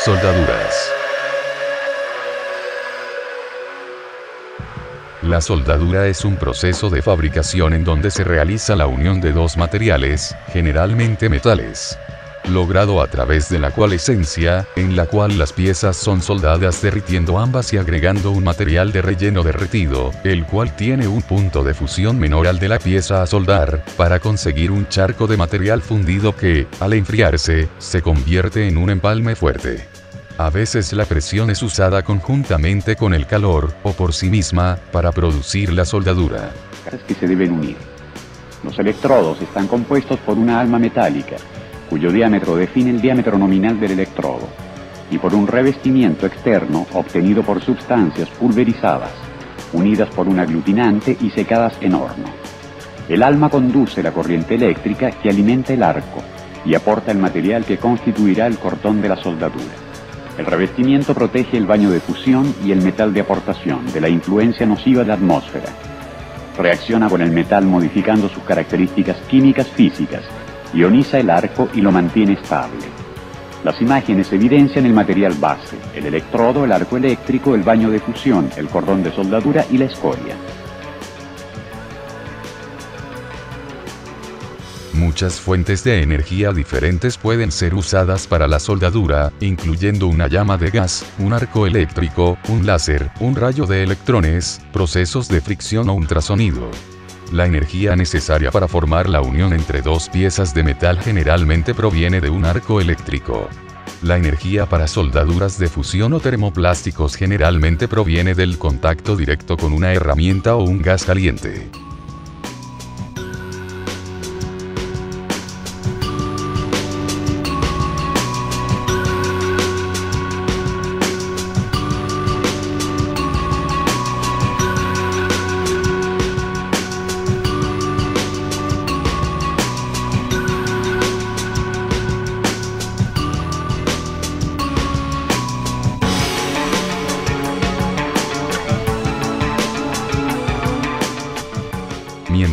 Soldaduras. La soldadura es un proceso de fabricación en donde se realiza la unión de dos materiales, generalmente metales, logrado a través de la coalescencia, en la cual las piezas son soldadas derritiendo ambas y agregando un material de relleno derretido, el cual tiene un punto de fusión menor al de la pieza a soldar, para conseguir un charco de material fundido que, al enfriarse, se convierte en un empalme fuerte. A veces la presión es usada conjuntamente con el calor, o por sí misma, para producir la soldadura. Que se deben unir. Los electrodos están compuestos por una alma metálica, cuyo diámetro define el diámetro nominal del electrodo, y por un revestimiento externo obtenido por sustancias pulverizadas, unidas por un aglutinante y secadas en horno. El alma conduce la corriente eléctrica que alimenta el arco y aporta el material que constituirá el cordón de la soldadura. El revestimiento protege el baño de fusión y el metal de aportación de la influencia nociva de la atmósfera. Reacciona con el metal modificando sus características químicas físicas, ioniza el arco y lo mantiene estable. Las imágenes evidencian el material base, el electrodo, el arco eléctrico, el baño de fusión, el cordón de soldadura y la escoria. Muchas fuentes de energía diferentes pueden ser usadas para la soldadura, incluyendo una llama de gas, un arco eléctrico, un láser, un rayo de electrones, procesos de fricción o ultrasonido. La energía necesaria para formar la unión entre dos piezas de metal generalmente proviene de un arco eléctrico. La energía para soldaduras de fusión o termoplásticos generalmente proviene del contacto directo con una herramienta o un gas caliente.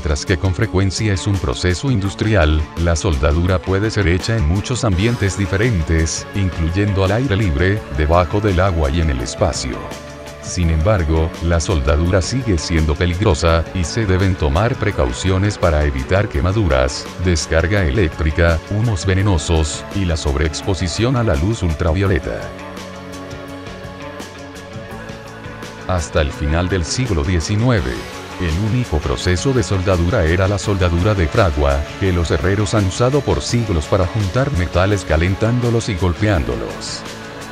Mientras que con frecuencia es un proceso industrial, la soldadura puede ser hecha en muchos ambientes diferentes, incluyendo al aire libre, debajo del agua y en el espacio. Sin embargo, la soldadura sigue siendo peligrosa, y se deben tomar precauciones para evitar quemaduras, descarga eléctrica, humos venenosos, y la sobreexposición a la luz ultravioleta. Hasta el final del siglo XIX, el único proceso de soldadura era la soldadura de fragua, que los herreros han usado por siglos para juntar metales calentándolos y golpeándolos.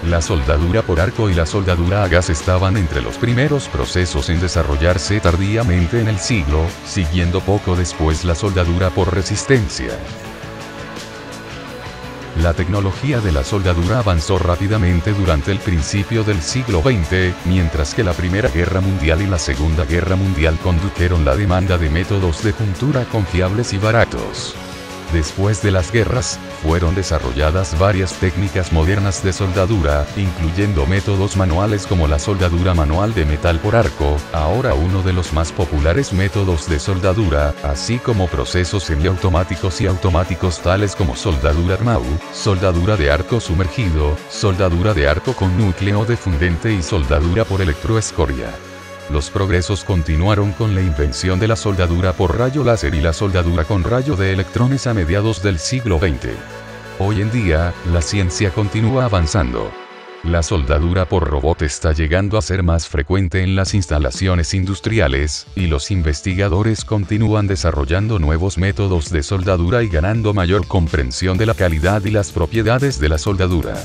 La soldadura por arco y la soldadura a gas estaban entre los primeros procesos en desarrollarse tardíamente en el siglo, siguiendo poco después la soldadura por resistencia. La tecnología de la soldadura avanzó rápidamente durante el principio del siglo XX, mientras que la Primera Guerra Mundial y la Segunda Guerra Mundial condujeron la demanda de métodos de juntura confiables y baratos. Después de las guerras, fueron desarrolladas varias técnicas modernas de soldadura, incluyendo métodos manuales como la soldadura manual de metal por arco, ahora uno de los más populares métodos de soldadura, así como procesos semiautomáticos y automáticos tales como soldadura Armau, soldadura de arco sumergido, soldadura de arco con núcleo de fundente y soldadura por electroescoria. Los progresos continuaron con la invención de la soldadura por rayo láser y la soldadura con rayo de electrones a mediados del siglo XX. Hoy en día, la ciencia continúa avanzando. La soldadura por robot está llegando a ser más frecuente en las instalaciones industriales, y los investigadores continúan desarrollando nuevos métodos de soldadura y ganando mayor comprensión de la calidad y las propiedades de la soldadura.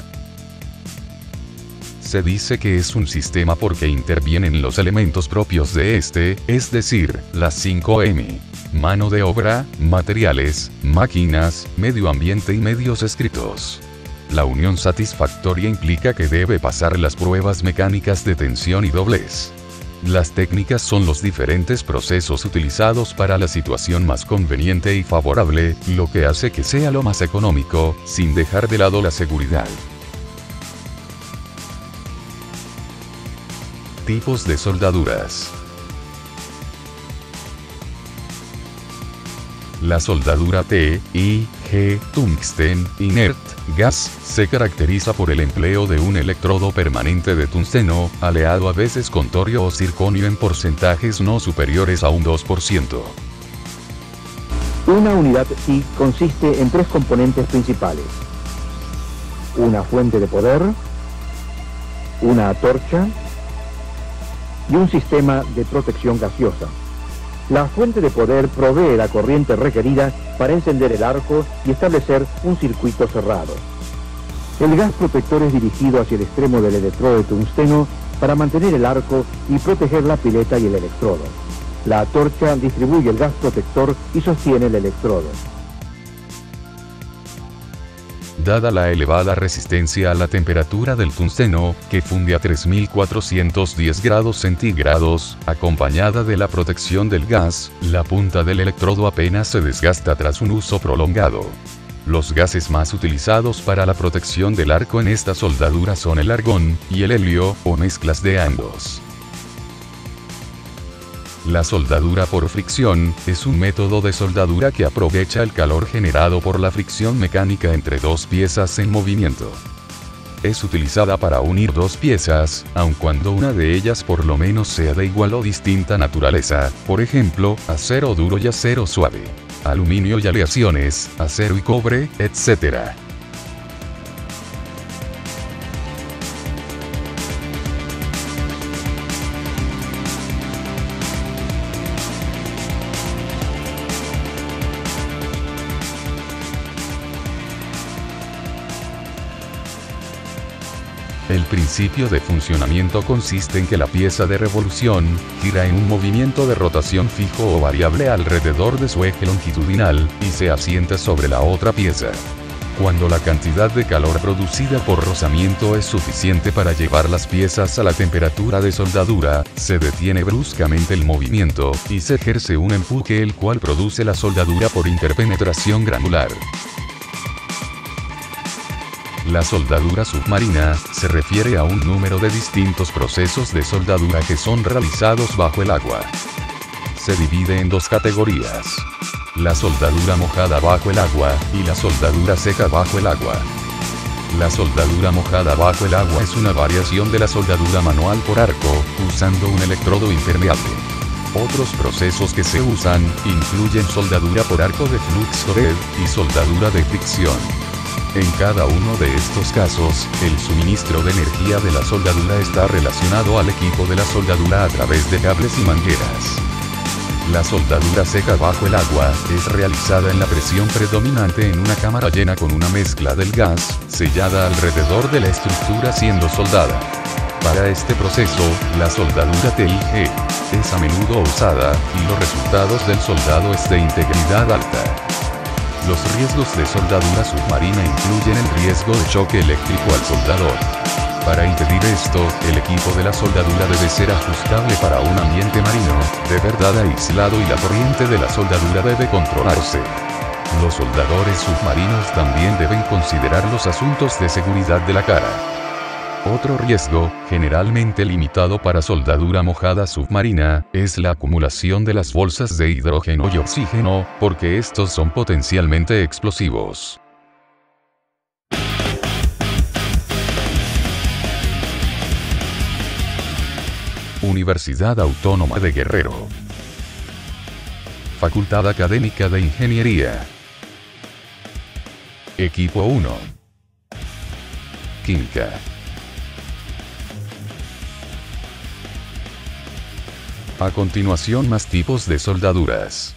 Se dice que es un sistema porque intervienen los elementos propios de este, es decir, las 5M. Mano de obra, materiales, máquinas, medio ambiente y medios escritos. La unión satisfactoria implica que debe pasar las pruebas mecánicas de tensión y doblez. Las técnicas son los diferentes procesos utilizados para la situación más conveniente y favorable, lo que hace que sea lo más económico, sin dejar de lado la seguridad. Tipos de soldaduras. La soldadura TIG, tungsten, inert, gas, se caracteriza por el empleo de un electrodo permanente de tungsteno, aleado a veces con torio o circonio en porcentajes no superiores a un 2%. Una unidad TIG consiste en 3 componentes principales: una fuente de poder, una antorcha y un sistema de protección gaseosa. La fuente de poder provee la corriente requerida para encender el arco y establecer un circuito cerrado. El gas protector es dirigido hacia el extremo del electrodo de tungsteno para mantener el arco y proteger la pileta y el electrodo. La antorcha distribuye el gas protector y sostiene el electrodo. Dada la elevada resistencia a la temperatura del tungsteno, que funde a 3410 grados centígrados, acompañada de la protección del gas, la punta del electrodo apenas se desgasta tras un uso prolongado. Los gases más utilizados para la protección del arco en esta soldadura son el argón y el helio, o mezclas de ambos. La soldadura por fricción es un método de soldadura que aprovecha el calor generado por la fricción mecánica entre dos piezas en movimiento. Es utilizada para unir dos piezas, aun cuando una de ellas por lo menos sea de igual o distinta naturaleza, por ejemplo, acero duro y acero suave, aluminio y aleaciones, acero y cobre, etc. El principio de funcionamiento consiste en que la pieza de revolución gira en un movimiento de rotación fijo o variable alrededor de su eje longitudinal y se asienta sobre la otra pieza. Cuando la cantidad de calor producida por rozamiento es suficiente para llevar las piezas a la temperatura de soldadura, se detiene bruscamente el movimiento y se ejerce un empuje el cual produce la soldadura por interpenetración granular. La soldadura submarina se refiere a un número de distintos procesos de soldadura que son realizados bajo el agua. Se divide en dos categorías: la soldadura mojada bajo el agua y la soldadura seca bajo el agua. La soldadura mojada bajo el agua es una variación de la soldadura manual por arco, usando un electrodo impermeable. Otros procesos que se usan incluyen soldadura por arco de Flux-Thread y soldadura de fricción. En cada uno de estos casos, el suministro de energía de la soldadura está relacionado al equipo de la soldadura a través de cables y mangueras. La soldadura seca bajo el agua es realizada en la presión predominante en una cámara llena con una mezcla del gas, sellada alrededor de la estructura siendo soldada. Para este proceso, la soldadura TIG es a menudo usada, y los resultados del soldado es de integridad alta. Los riesgos de soldadura submarina incluyen el riesgo de choque eléctrico al soldador. Para impedir esto, el equipo de la soldadura debe ser ajustable para un ambiente marino, de verdad aislado, y la corriente de la soldadura debe controlarse. Los soldadores submarinos también deben considerar los asuntos de seguridad de la cara. Otro riesgo, generalmente limitado para soldadura mojada submarina, es la acumulación de las bolsas de hidrógeno y oxígeno, porque estos son potencialmente explosivos. Universidad Autónoma de Guerrero. Facultad Académica de Ingeniería. Equipo 1. Química. A continuación, más tipos de soldaduras.